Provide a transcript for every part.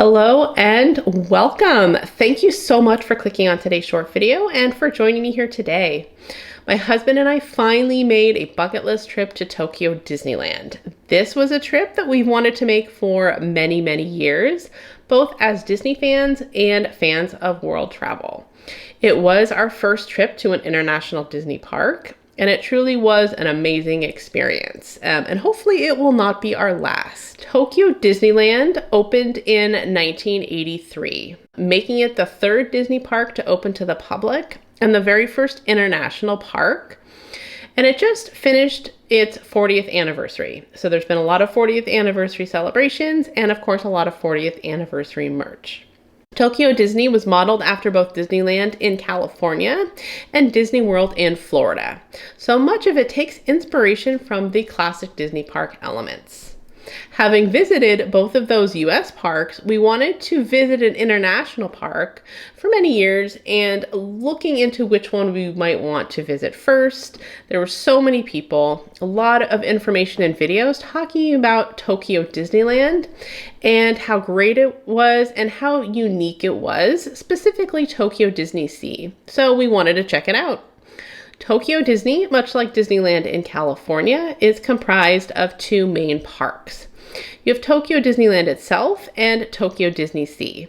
Hello and welcome. Thank you so much for clicking on today's short video and for joining me here today. My husband and I finally made a bucket list trip to Tokyo Disneyland. This was a trip that we've wanted to make for many years, both as Disney fans and fans of world travel. It was our first trip to an international Disney park, and it truly was an amazing experience. And hopefully it will not be our last. Tokyo Disneyland opened in 1983, making it the third Disney park to open to the public and the very first international park. And it just finished its 40th anniversary. So there's been a lot of 40th anniversary celebrations and of course a lot of 40th anniversary merch. Tokyo Disney was modeled after both Disneyland in California and Disney World in Florida. So much of it takes inspiration from the classic Disney park elements. Having visited both of those US parks, we wanted to visit an international park for many years and looking into which one we might want to visit first. There were so many people, a lot of information and videos talking about Tokyo Disneyland and how great it was and how unique it was, specifically Tokyo DisneySEA. So we wanted to check it out. Tokyo Disney, much like Disneyland in California, is comprised of two main parks. You have Tokyo Disneyland itself and Tokyo DisneySEA.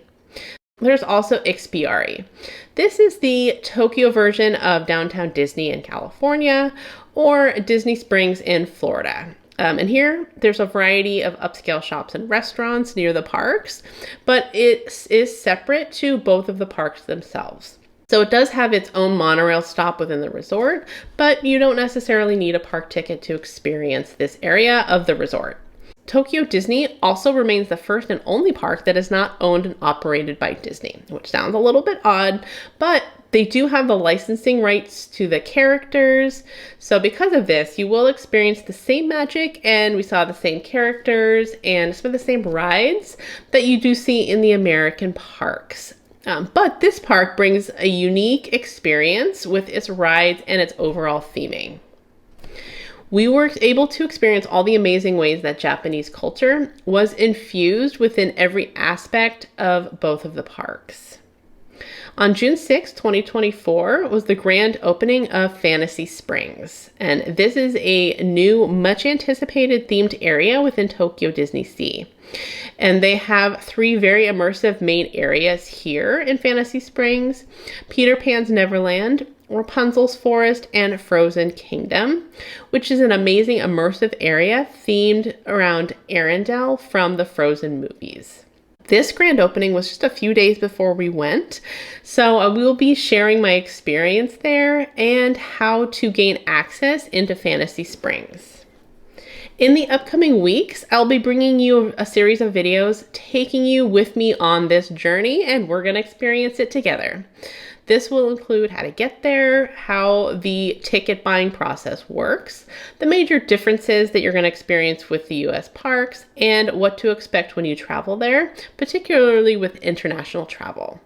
There's also Ikspiari. This is the Tokyo version of Downtown Disney in California or Disney Springs in Florida. And here, there's a variety of upscale shops and restaurants near the parks, but it is separate to both of the parks themselves. So it does have its own monorail stop within the resort, but you don't necessarily need a park ticket to experience this area of the resort. Tokyo Disney also remains the first and only park that is not owned and operated by Disney, which sounds a little bit odd, but they do have the licensing rights to the characters. So because of this, you will experience the same magic and we saw the same characters and some of the same rides that you do see in the American parks. But this park brings a unique experience with its rides and its overall theming. We were able to experience all the amazing ways that Japanese culture was infused within every aspect of both of the parks. On June 6, 2024 was the grand opening of Fantasy Springs, and this is a new, much anticipated themed area within Tokyo DisneySEA. And they have three very immersive main areas here in Fantasy Springs: Peter Pan's Neverland, Rapunzel's Forest, and Frozen Kingdom, which is an amazing immersive area themed around Arendelle from the Frozen movies. This grand opening was just a few days before we went, so I will be sharing my experience there and how to gain access into Fantasy Springs. In the upcoming weeks, I'll be bringing you a series of videos taking you with me on this journey, and we're going to experience it together. This will include how to get there, how the ticket buying process works, the major differences that you're going to experience with the US parks, and what to expect when you travel there, particularly with international travel.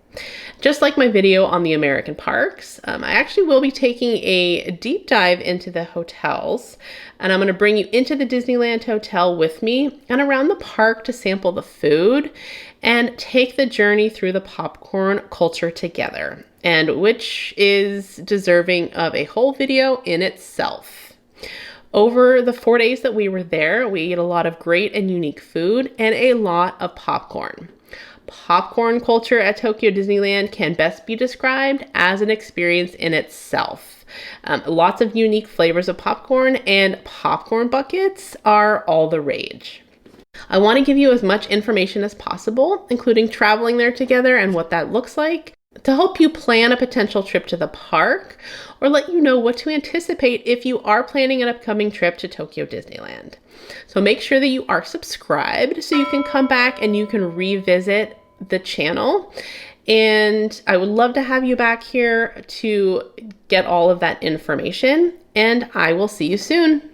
Just like my video on the American parks, I actually will be taking a deep dive into the hotels, and I'm going to bring you into the Disneyland Hotel with me and around the park to sample the food and take the journey through the popcorn culture together, and which is deserving of a whole video in itself. Over the 4 days that we were there, we ate a lot of great and unique food and a lot of popcorn. Popcorn culture at Tokyo Disneyland can best be described as an experience in itself. Lots of unique flavors of popcorn, and popcorn buckets are all the rage. I want to give you as much information as possible, including traveling there together and what that looks like, to help you plan a potential trip to the park or let you know what to anticipate if you are planning an upcoming trip to Tokyo Disneyland. So make sure that you are subscribed so you can come back and you can revisit the channel. And I would love to have you back here to get all of that information, and I will see you soon.